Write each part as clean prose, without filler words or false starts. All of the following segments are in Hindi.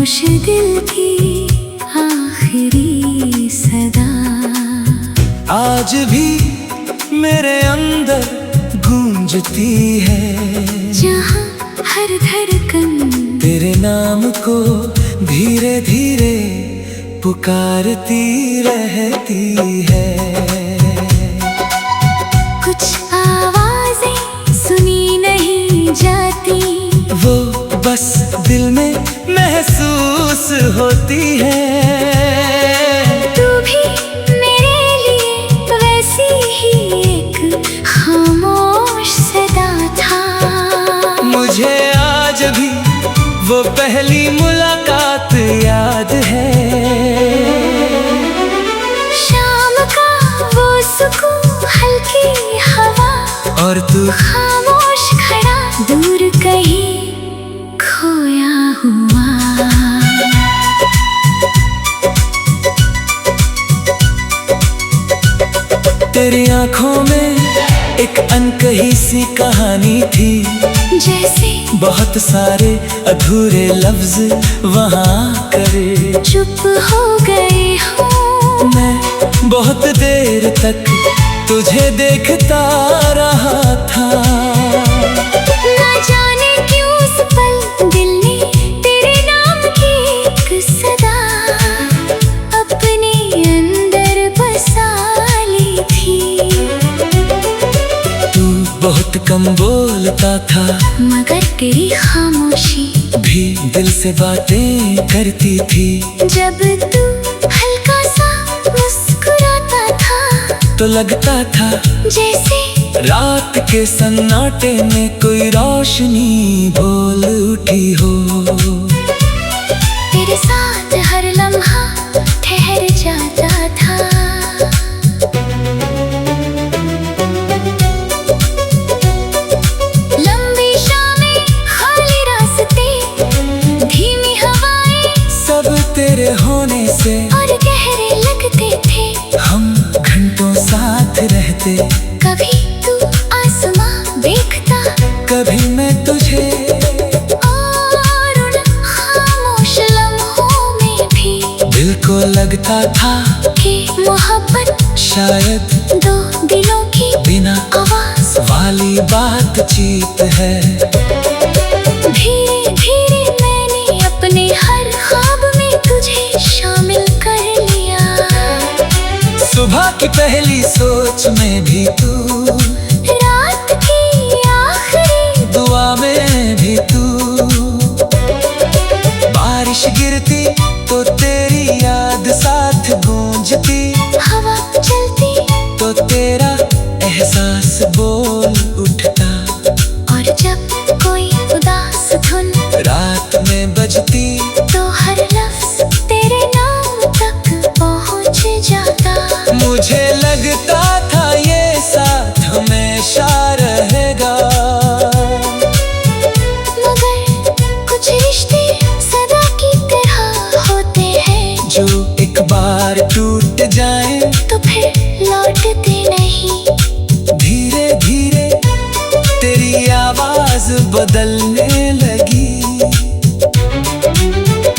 खामोश दिल की आखिरी सदा आज भी मेरे अंदर गूंजती है, जहाँ हर धड़कन तेरे नाम को धीरे धीरे पुकारती रहती है। कुछ आवाजें सुनी नहीं जाती, वो बस दिल में महसूस होती है। तू भी मेरे लिए वैसी ही एक खामोश सदा था। मुझे आज भी वो पहली मुलाकात याद है। शाम का वो सुकून, हल्की हवा और तू खामोश खड़ा, दूर कहीं खोया हुआ। तेरी आंखों में एक अनकही सी कहानी थी, जैसे बहुत सारे अधूरे लफ्ज वहाँ करे चुप हो गए हो। मैं बहुत देर तक तुझे देखता रहा था। ना जाने क्यों उस पल दिल ने तेरे नाम की एक सदा अपने अंदर बसा ली थी। तू बहुत कम बोलता था, मगर तेरी खामोशी भी दिल से बातें करती थी। जब तू हल्का सा मुस्कुराता था, तो लगता था जैसे रात के सन्नाटे में कोई रोशनी बोल उठी हो। तेरे साथ हर लम्हा ठहर जाता था। लंबी शामें, खाली रास्ते, धीमी हवाएं, सब तेरे होने से और गहरे लगते थे। हम घंटों साथ रहते, कभी तू आसमां देखता, कभी मैं तुझे, और उन खामोश लम्हों में भी दिल को लगता था कि मोहब्बत शायद दो दिलों की बिना आवाज वाली बातचीत है। धीरे धीरे मैंने अपने हर ख्वाब में तुझे शामिल कर लिया। सुबह की पहली सोच में भी तू, रात की आखिरी दुआ में भी तू, बारिश गिरती तो तेरी याद साथ गूंजती, हवा चलती तो तेरा एहसास बोल उठता। और जब कोई उदास धुन रात में बजती, तो हर लफ्ज तेरे नाम तक पहुंच जाता। मुझे लगता था ये साथ हमेशा रहेगा, मगर कुछ रिश्ते सदा की तरह होते हैं, जो एक बार टूट जाए तो फिर लौटते नहीं। धीरे धीरे तेरी आवाज बदलने लगी।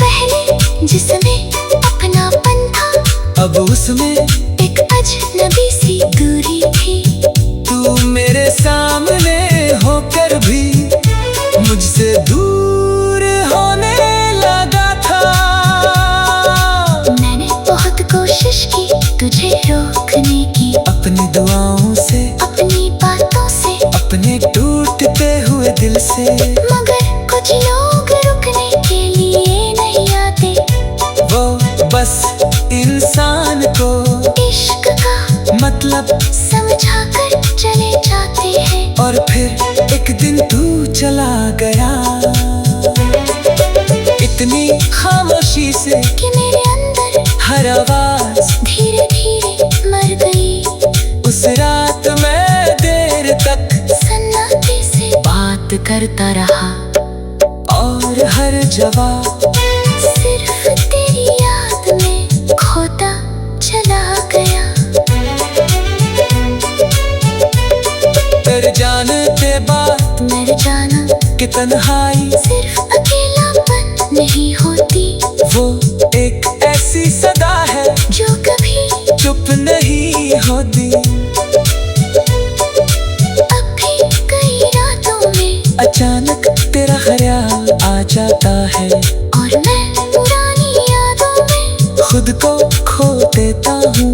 पहले जिसमें अपनापन था, अब उसमें एक अजनबी सी दूरी थी। तू मेरे सामने होकर भी मुझसे दूर होने लगा था। मैंने बहुत कोशिश की तुझे रोकने की, अपनी दुआओं से, अपनी बातों से, अपने टूटते हुए दिल से, मगर कुछ लोग रुकने के लिए नहीं आते। वो बस इंसान को इश्क का मतलब समझा कर चले जाते हैं। और फिर एक दिन तू चला गया, इतनी खामोशी से कि मेरे अंदर हर आवाज धीरे धीरे मर गई। उस रात मैं देर तक सन्नाटे से बात करता रहा, और हर जवाब सिर्फ तेरी याद में खोता चला गया। तेरे जाने के बाद मर जाना कि तन्हाई सिर्फ अकेलापन नहीं होती। वो एक ऐसी सदा है जो कभी चुप नहीं होती। अब भी कई रातों में अचानक तेरा ख्याल आ जाता है और मैं पुरानी यादों में खुद को खो देता हूँ।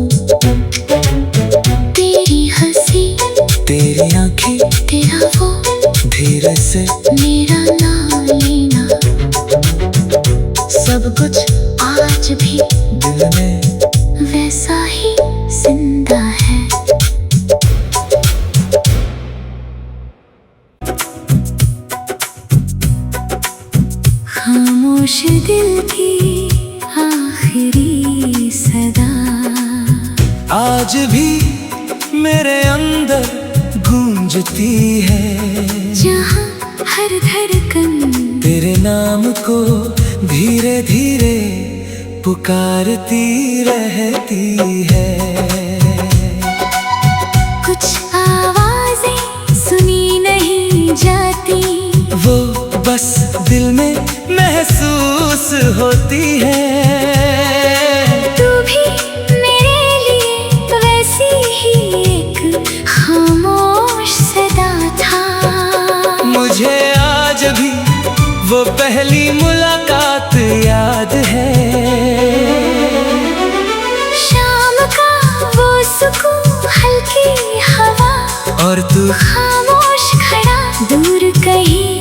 तेरी हंसी, तेरी आंखें, तेरा वो धीरे से मेरा नाम लेना, सब कुछ आज भी दिल में वैसा ही जिंदा है। खामोश दिल की आखिरी सदा आज भी मेरे अंदर गूंजती है, जहाँ हर धड़कन तेरे नाम को धीरे धीरे पुकारती रहती है। कुछ आवाजें सुनी नहीं जाती, वो बस दिल में महसूस होती है। तू भी मेरे लिए वैसी ही एक खामोश सदा था। मुझे आज भी वो पहली मुलाकात याद है, शाम का वो सुकून, हल्की हवा और तू खामोश खड़ा दूर कहीं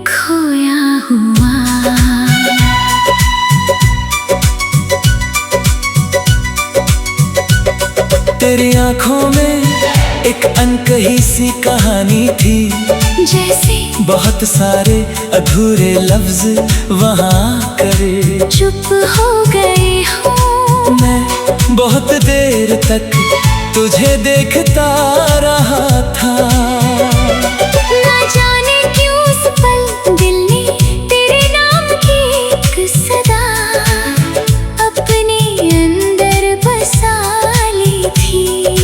खोया हुआ। तेरी आंखों में एक अनकही सी कहानी थी, जैसे बहुत सारे अधूरे लफ्ज वहाँ करे चुप हो गए हो। मैं बहुत देर तक तुझे देखता रहा था, ना जाने क्यों उस पल दिल ने तेरे नाम की एक सदा अपने अंदर बसा ली थी।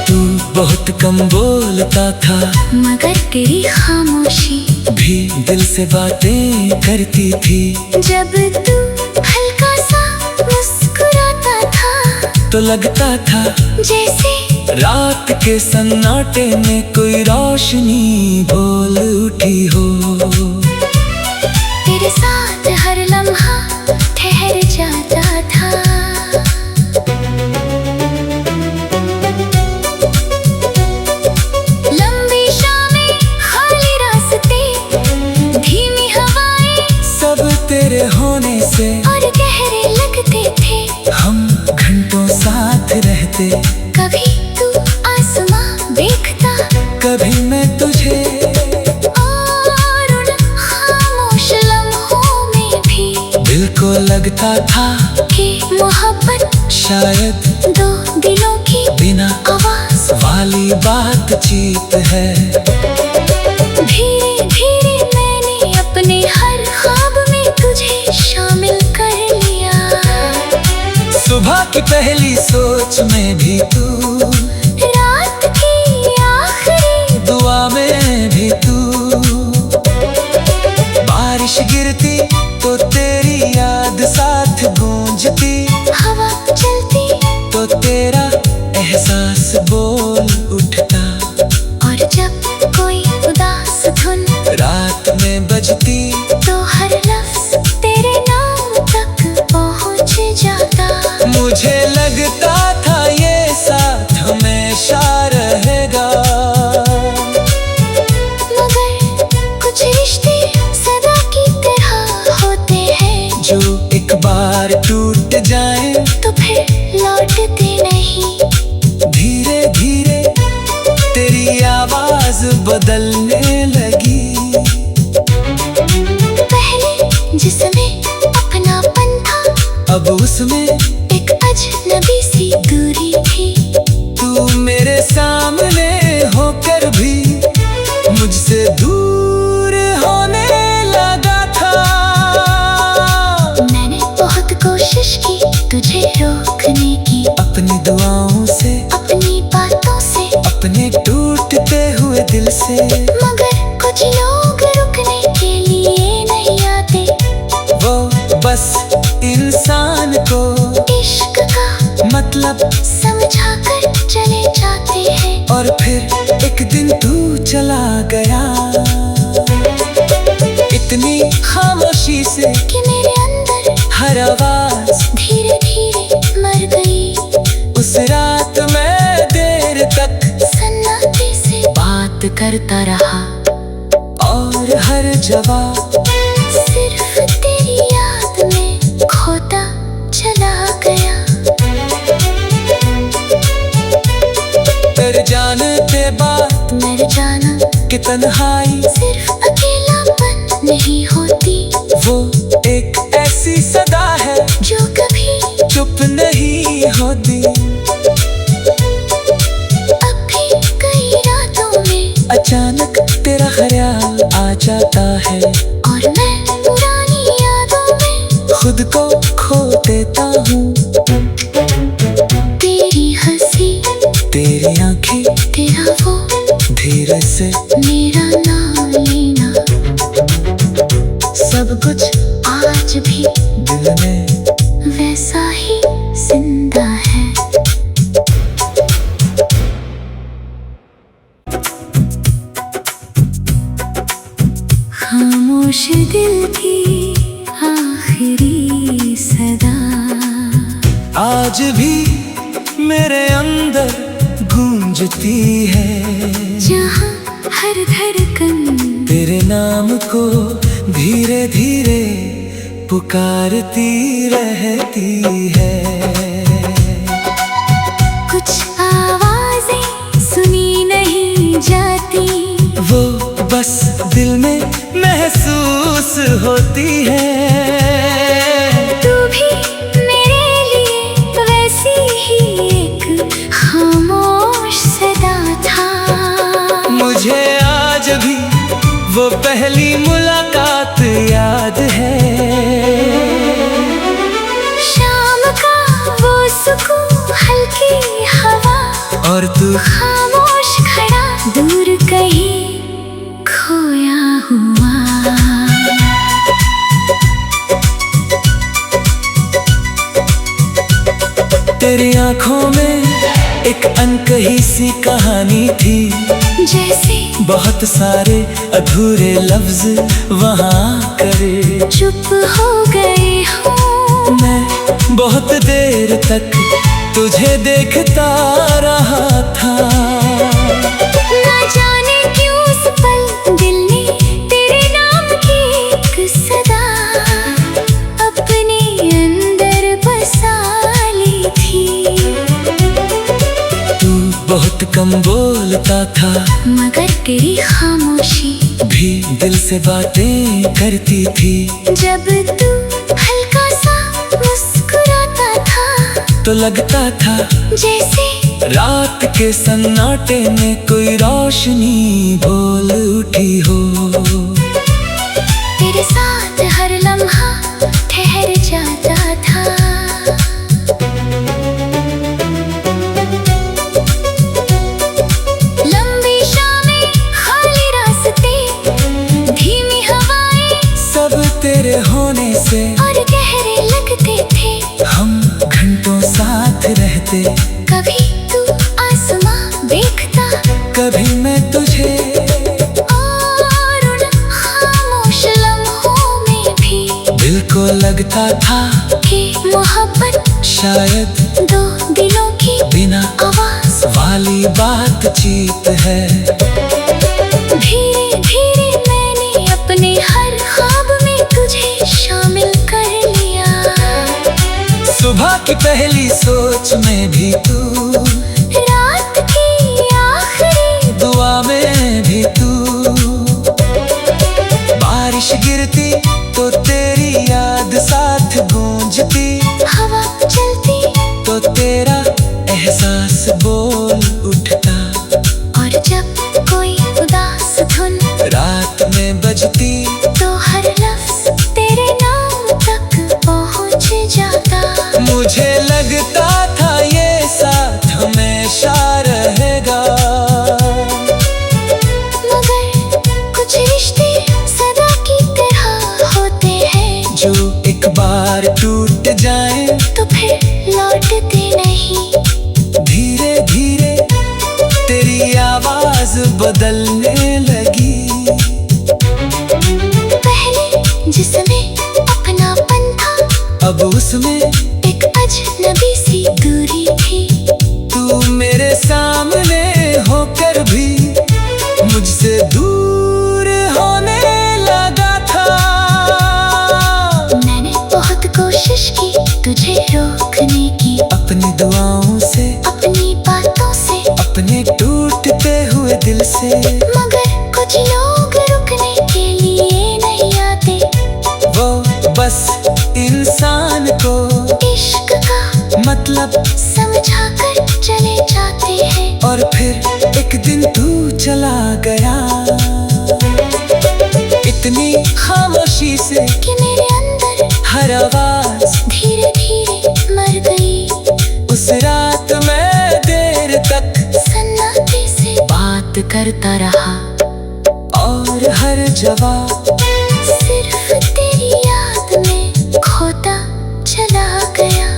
तू बहुत कम बोलता था मगर तेरी खामोशी भी दिल से बातें करती थी। जब तू हल्का सा मुस्कुराता था तो लगता था जैसे रात के सन्नाटे में कोई रोशनी बोल उठी हो। तेरे साथ हर लम्हा ठहर जाता था। लंबी शामें, खाली रास्ते, धीमी हवाएं, सब तेरे होने से और गहरे लगते थे। हम घंटों साथ रहते, कभी तू आसमां देखता, कभी मैं तुझे, और उन खामोश लम्हों में भी दिल को लगता था कि मोहब्बत शायद दो दिलों की बिना आवाज वाली बातचीत है। धीरे धीरे मैंने अपने हर ख्वाब में तुझे शामिल कर लिया। सुबह की पहली सोच में भी तू, रात की आखिरी दुआ में भी तू, बारिश गिरती तो तेरी याद साथ गूंजती, हवा चलती तो तेरा एहसास बोल उठता, और जब कोई उदास धुन रात में बजती तो हर लफ्ज तेरे नाम तक पहुंच जाता। मुझे लगता था ये साथ हमेशा रहेगा, मगर कुछ रिश्ते सदा की तरह होते हैं, जो एक बार टूट जाए तो फिर लौटते नहीं। धीरे धीरे तेरी आवाज बदलने लगी। पहले जिसमें अपनापन था, अब उसमें एक अजनबी सी दूरी थी। तू मेरे सामने होकर भी मुझसे दूर होने लगा था। मैंने बहुत कोशिश की तुझे रोकने की, अपनी दुआओं से, अपनी बातों से, अपने टूटते हुए दिल से, मगर कुछ लोग रुकने के लिए नहीं आते। वो मतलब समझाकर चले जाते हैं। और फिर एक दिन तू चला गया इतनी खामोशी से कि मेरे अंदर हर आवाज धीरे धीरे मर गई। उस रात मैं देर तक सन्नाटे से बात करता रहा और हर जवाब सिर्फ तेरी याद में खोता चला गया। तेरे जाने के बाद मर जाना कि तन्हाई सिर्फ अकेलापन नहीं होती, वो एक ऐसी सदा है जो कभी चुप नहीं होती। अब भी कई रातों में अचानक तेरा ख्याल आ जाता है और मैं पुरानी यादों में खुद को खो देता हूँ। तेरी हंसी, तेरी आंखें, तेरा वो धीरे से मेरा नाम लेना, सब कुछ आज भी दिल में वैसा ही जिंदा है। खामोश दिल की आखिरी सदा आज भी मेरे अंदर गूंजती है, जहाँ हर धड़कन तेरे नाम को धीरे धीरे पुकारती रहती है। कुछ आवाजें सुनी नहीं जाती, वो बस दिल में महसूस होती है। तू भी मेरे लिए वैसी ही एक खामोश सदा था। मुझे आज भी वो पहली मुलाकात याद है। शाम का वो सुकून, हल्की हवा और तू खामोश खड़ा दूर कहीं खोया हुआ। तेरी आंखों में एक अनकही सी कहानी थी, जैसे बहुत सारे अधूरे लफ्ज वहाँ करे चुप हो गए हो। मैं बहुत देर तक तुझे देखता रहा था। ना जाने क्यों उस पल दिल ने तेरे नाम की एक सदा अपने अंदर बसा ली थी। तू बहुत कम बोलता था, मगर तेरी खामोशी भी दिल से बातें करती थी। जब तू हल्का सा मुस्कुराता था, तो लगता था जैसे रात के सन्नाटे में कोई रोशनी बोल उठी हो। तेरे साथ हर लम्हा ठहर जाता था। लंबी शामें, खाली रास्ते, धीमी हवाएं, सब तेरे होने से और गहरे लगते थे। हम घंटों साथ रहते, कभी तू आसमां देखता, कभी मैं तुझे, और उन खामोश लम्हों में भी दिल को लगता था कि मोहब्बत शायद दो दिलों की बिना आवाज वाली बातचीत है। धीरे धीरे मैंने अपने हर ख्वाब में तुझे शामिल कर लिया। सुबह की पहली सोच में भी तू, रात की आखिरी दुआ में भी तू, बारिश गिरती तो तेरी याद साथ गूंजती, हवा चलती तो तेरा एहसास बोल उठता, और जब कोई उदास धुन रात में बजती तो हर लफ्ज तेरे नाम तक पहुंच जाता। मुझे लगता था ये साथ हमेशा रहेगा, मगर कुछ रिश्ते सदा की तरह होते हैं, जो एक बार टूट जाए तो फिर लौटते नहीं। बदलने लगी। पहले जिसमें अपनापन था, अब उसमें एक अजनबी सी दूरी थी। तू मेरे सामने होकर भी मुझसे दूर होने लगा था। मैंने बहुत कोशिश की तुझे रोकने की, अपनी दुआओं से, अपनी बातों से, अपने टूटते हुए दिल से। मगर कुछ लोग रुकने के लिए नहीं आते। वो बस इंसान को इश्क का मतलब समझा कर चले जाते हैं। और फिर एक दिन तू चला गया, इतनी खामोशी से कि मेरे अंदर हर आवाज धीरे धीरे मर गई। उस रात मैं देर तक सन्नाटे से बात करता रहा, और हर जवाब सिर्फ तेरी याद में खोता चला गया।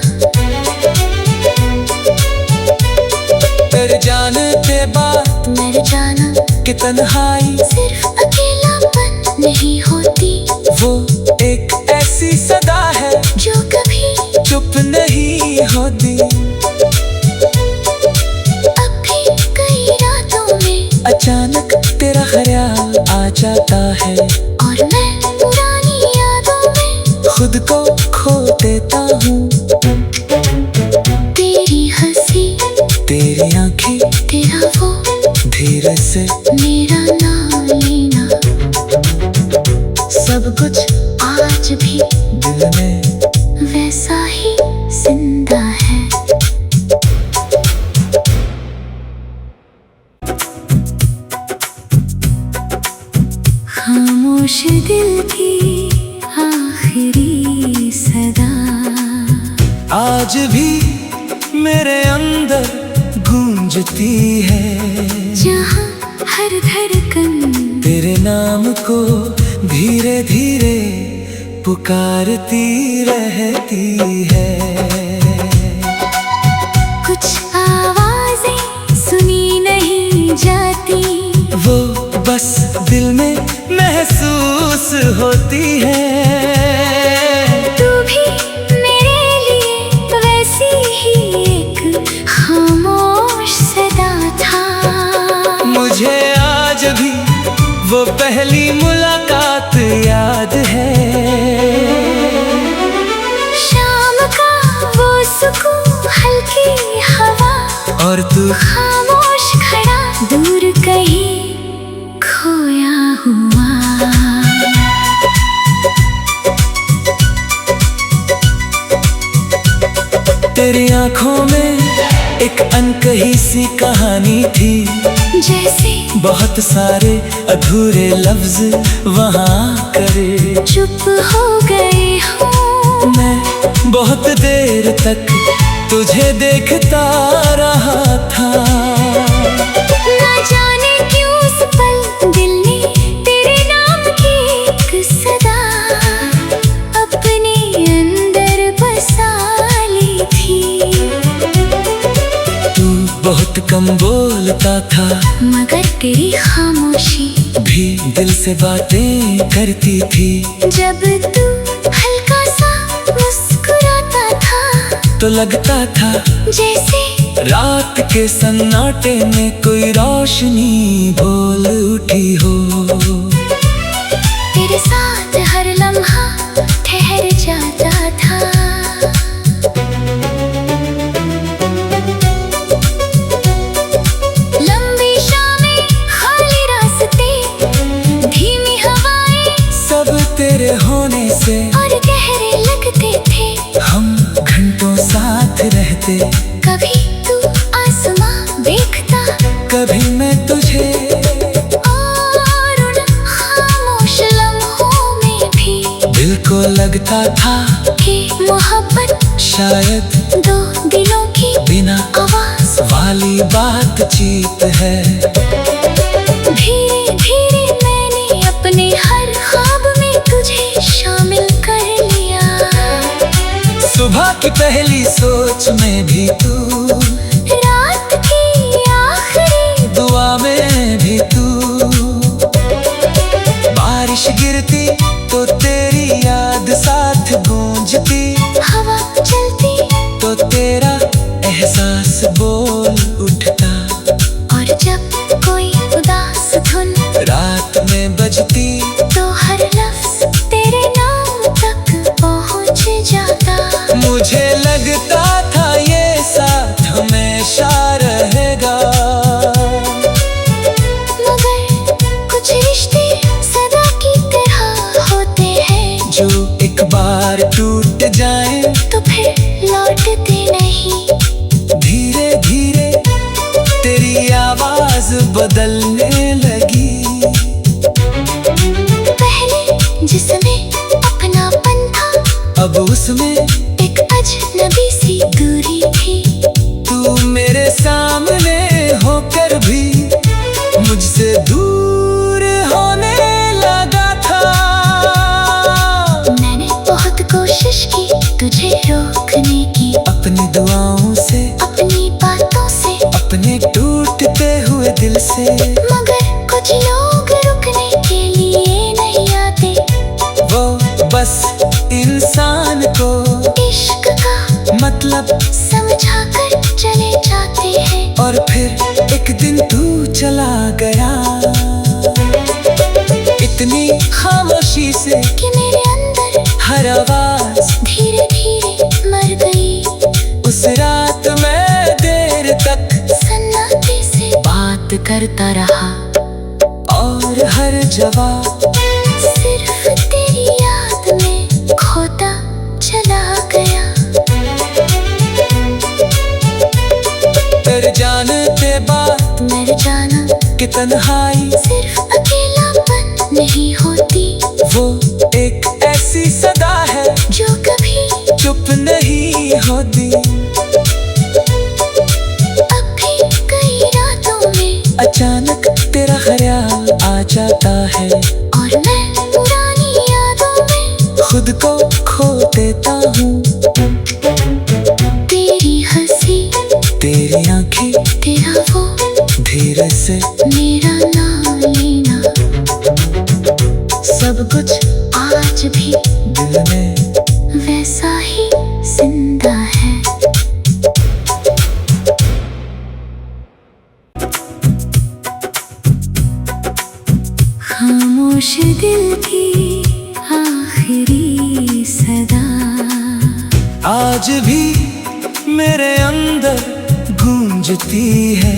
तेरे जाने के बाद मर जाना कि तन्हाई सिर्फ अकेलापन नहीं होती, वो एक ऐसी सदा है जो कभी चुप नहीं होती। अब भी कई रातों में अचानक तेरा ख्याल आ जाता है, और मैं पुरानी यादों में खुद को खो देता हूँ। तेरी हंसी, तेरी आंखें, तेरा वो धीरे से मेरा नाम लेना, सब कुछ आज भी दिल में वैसा ही जिंदा है। खामोश दिल की आखिरी सदा आज भी मेरे अंदर गूंजती है, जहाँ हर धड़कन तेरे नाम को धीरे धीरे पुकारती रहती है। कुछ आवाजें सुनी नहीं जाती, वो बस दिल में महसूस होती है। तू भी मेरे लिए वैसी ही एक खामोश सदा था। मुझे आज भी वो पहली मुलाकात याद है। शाम का वो सुकून, हल्की हवा, और तू खामोश खड़ा दूर कहीं खोया हुआ। तेरी आंखों में एक अनकही सी कहानी थी, जैसे बहुत सारे अधूरे लफ्ज वहाँ करे। चुप हो गए हो, मैं बहुत देर तक तुझे देखता रहा था। ना जाने क्यों उस पल दिल ने तेरे नाम की एक सदा अपने अंदर बसा ली थी। तू बहुत कम बोलता था, मगर तेरी खामोशी भी दिल से बातें करती थी। जब तू हल्का सा मुस्कुराता था, तो लगता था जैसे रात के सन्नाटे में कोई रोशनी बोल उठी हो। तेरे साथ हर लम्हा ठहर जाता था। लंबी शामें, खाली रास्ते, धीमी हवाएं, सब तेरे होने से और गहरे लगते थे। हम घंटों साथ रहते, कभी तू आसमां देखता, कभी मैं तुझे, और उन खामोश लम्हों में भी दिल को लगता था कि मोहब्बत शायद दो दिलों की बिना आवाज वाली बातचीत है। धीरे धीरे मैंने अपने हर ख्वाब में तुझे शामिल कर लिया। सुबह की पहली सोच में भी तू, रात की आखिरी दुआ में भी तू। बजती तो तेरी याद साथ गूंजती, हवा चलती तो तेरा एहसास बोल उठता। और जब कोई उदास धुन रात में बजती तो हर लफ्ज तेरे नाम तक पहुंच जाता। मुझे लगता था ये साथ हमेशा रहेगा, मगर कुछ रिश्ते सदा की तरह होते हैं, जो एक बार टूट जाए तो फिर लौटते नहीं। धीरे धीरे तेरी आवाज बदलने लगी। पहले जिसमें अपनापन था, अब उसमें एक अजनबी सी दूरी थी। तू मेरे सामने होकर भी मुझसे दूर होने लगा था। मैंने बहुत कोशिश की तुझे रोकने की, अपनी दुआओं से, अपनी बातों से, अपने टूटते हुए दिल से, मगर कुछ लोग रुकने के लिए नहीं आते। वो बस इंसान को इश्क का मतलब समझा कर चले जाते हैं। और फिर एक दिन तू चला गया, इतनी खामोशी से कि मेरे अंदर हर आवाज धीरे धीरे मर गई। उस रात मैं देर तक सन्नाटे से बात करता रहा, और हर जवाब सिर्फ तेरी याद में खोता चला गया। तेरे जाने के बाद मर जाना कि तन्हाई सिर्फ अकेलापन नहीं होती, वो एक ऐसी सदा है जो कभी चुप नहीं होती। अब भी कई रातों में अचानक तेरा ख्याल आ जाता है, और मैं पुरानी यादों में खुद को खो देता हूँ। तेरी हंसी, तेरी आंखें, तेरा वो धीरे से मेरा नाम लेना, सब कुछ आज भी दिल में वैसा ही जिंदा है। खामोश दिल की आखिरी सदा आज भी मेरे अंदर गूंजती है,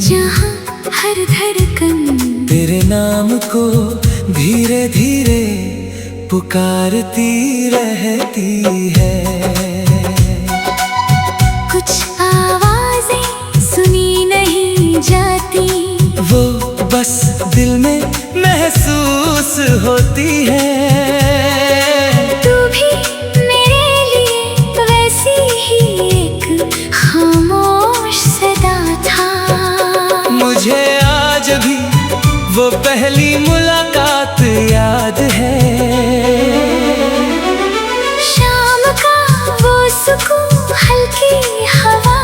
जहाँ हर धड़कन तेरे नाम को धीरे धीरे पुकारती रहती है। कुछ आवाजें सुनी नहीं जाती, वो बस दिल में महसूस होती है। तू भी मेरे लिए वैसी ही एक खामोश सदा था। मुझे आज भी वो पहली मुलाकात याद है, शाम का वो सुकून, हल्की हवा,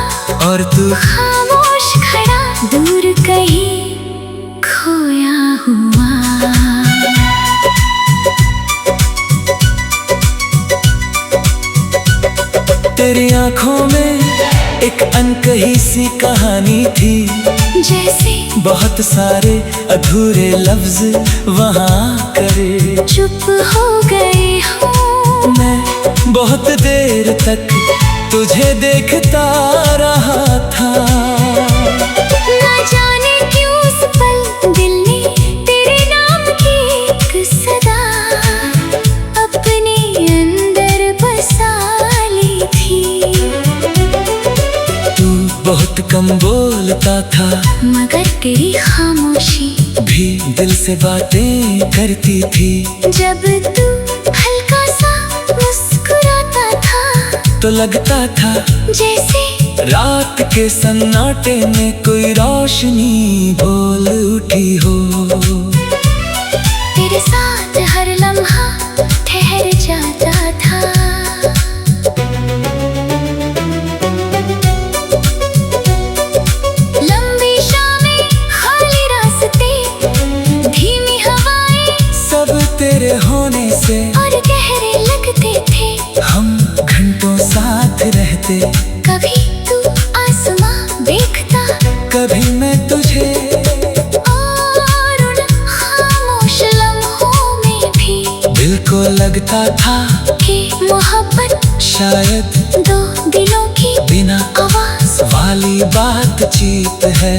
और तू खामोश खड़ा दूर कहीं खोया हुआ। तेरी आंखों में एक अनकही सी कहानी थी, जैसे बहुत सारे अधूरे लफ्ज वहाँ करे चुप हो गए हो। मैं बहुत देर तक तुझे देखता रहा था, ना जाने क्यों उस पल दिल ने तेरे नाम की एक सदा अपने अंदर बसा ली थी। तू बहुत कम बोलता था, मगर तेरी खामोशी भी दिल से बातें करती थी। जब तू हल्का सा मुस्कुराता था, तो लगता था जैसे रात के सन्नाटे में कोई रोशनी बोल उठी हो। तेरे साथ हर लम्हा ठहर जाता था। लंबी शामें, खाली रास्ते, धीमी हवाएं, सब तेरे लगता था कि मोहब्बत शायद दो दिलों की बिना आवाज वाली बातचीत है।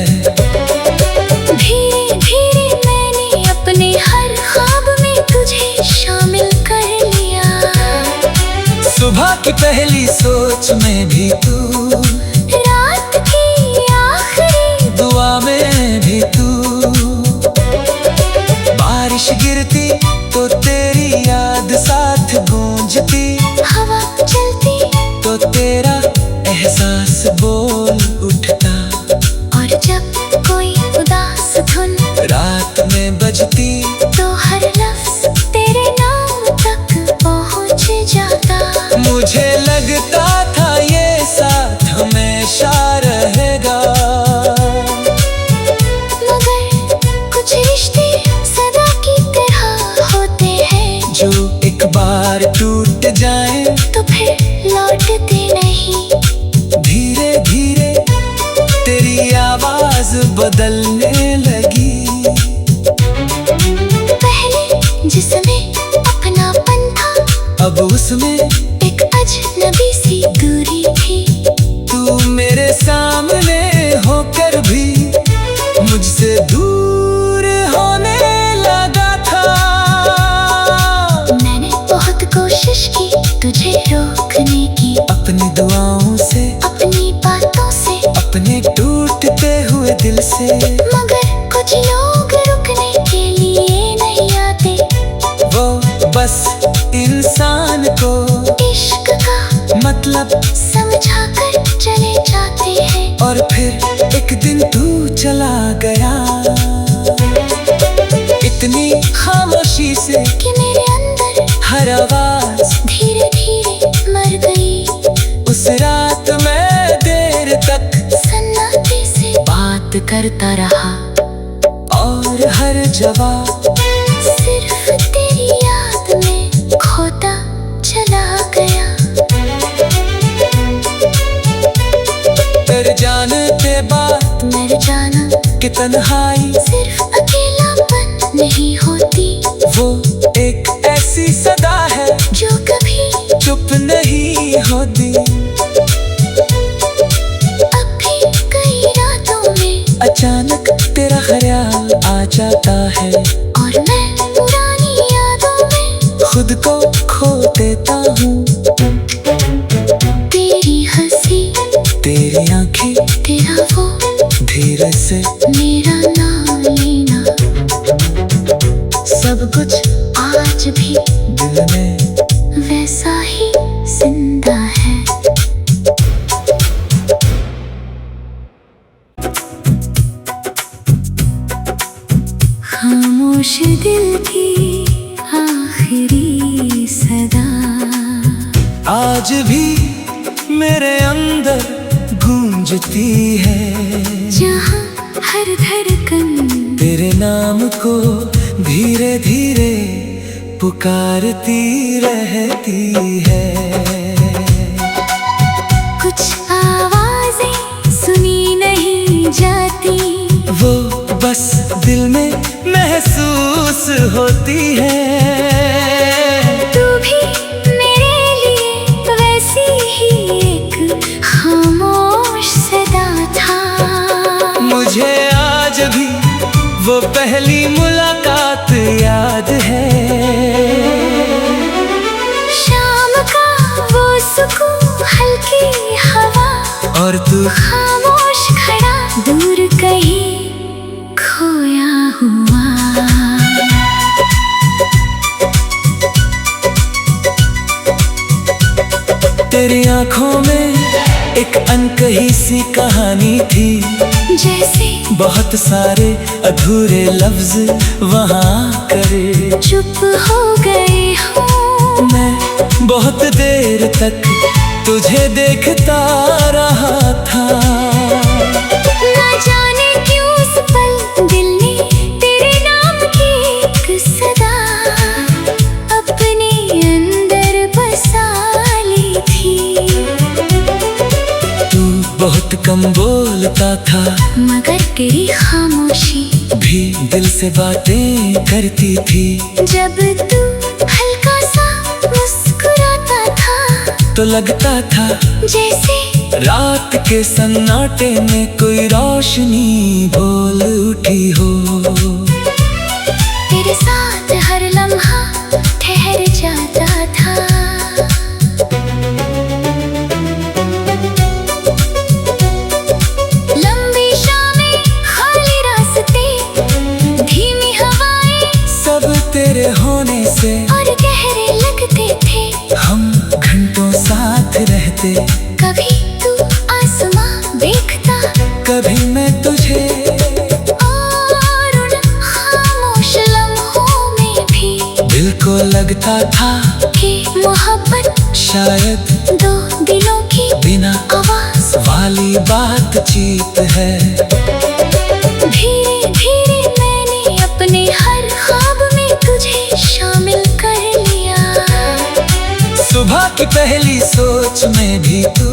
धीरे धीरे मैंने अपने हर ख्वाब में तुझे शामिल कर लिया। सुबह की पहली सोच में भी तू, रात की आखिरी दुआ में भी तू, बारिश गिरती तो तेरी याद साथ गूंजती, हवा चलती तो तेरा एहसास बोल उठता, और जब कोई उदास धुन रात में बजती तो हर लफ्ज तेरे नाम तक पहुंच जाता। मुझे लगता था ये साथ हमेशा रहेगा, मगर कुछ रिश्ते सदा की तरह होते हैं, जो एक बार टूट जाए तो फिर लौटते नहीं। धीरे धीरे तेरी आवाज बदलने लगी। पहले जिसमें अपनापन था, अब उसमें एक अजनबी सी दूरी थी। तू मेरे सामने होकर भी मुझसे दूर होने लगा था। मैंने बहुत कोशिश की तुझे रोकने की, अपनी दुआओं से, अपनी बातों से, अपने टूटते हुए दिल से, मगर कुछ लोग रुकने के लिए नहीं आते। वो बस इंसान को इश्क का मतलब समझाकर चले जाते हैं, और फिर एक दिन तू चला गया इतनी खामोशी से कि मेरे अंदर हर आवाज धीरे धीरे मर गई। उस रात मैं देर तक सन्नाटे से बात करता रहा, और हर जवाब सिर्फ तेरी याद में खोता चला गया। तेरे जाने के बाद मेरे जाना कि तन्हाई सिर्फ अकेलापन नहीं होती, वो एक ऐसी सदा है जो कभी चुप नहीं होती। अब भी कई रातों में अचानक तेरा ख्याल आ जाता है, और मैं पुरानी यादों में खुद को खो देता हूँ। तेरी हंसी, तेरी आंखें, तेरा वो धीरे से मेरा नाम लेना, सब कुछ आज भी दिल में वैसा ही जिंदा है। खामोश दिल की आखिरी सदा आज भी मेरे अंदर गूंजती है, जहाँ हर धड़कन तेरे नाम को धीरे धीरे पुकारती रहती है। कुछ आवाजें सुनी नहीं जाती, वो बस दिल में महसूस होती है। तू भी मेरे लिए वैसी ही एक खामोश सदा था। मुझे आज भी वो पहली मुलाकात याद है, शाम का वो सुकून, हल्की हवा, और तू खामोश खड़ा दूर कहीं खोया हुआ। तेरी आंखों में एक अनकही सी कहानी थी, जैसे बहुत सारे अधूरे लफ्ज वहाँ करे चुप हो गए हो। मैं बहुत देर तक तुझे देखता रहा था, ना जाने क्यों उस पल दिल ने तेरे नाम की एक सदा अपने अंदर बसा ली थी। तू बहुत कम बोलता था, मगर तेरी खामोशी भी दिल से बातें करती थी। जब तू हल्का सा तो लगता था जैसे रात के सन्नाटे में कोई रोशनी बोल उठी हो। तेरे साथ हर लम्हा ठहर जाता था। लंबी शामें, खाली रास्ते, धीमी हवाएं, सब तेरे होने से और गहरे लगते थे। हम घंटों साथ रहते, कभी तू आसमां देखता, कभी मैं तुझे, और उन खामोश लम्हों में भी दिल को लगता था कि मोहब्बत शायद दो दिलों की बिना आवाज वाली बातचीत है। धीरे धीरे मैंने अपने हर ख्वाब में तुझे शामिल कर लिया। सुबह की पहली सोच में भी तू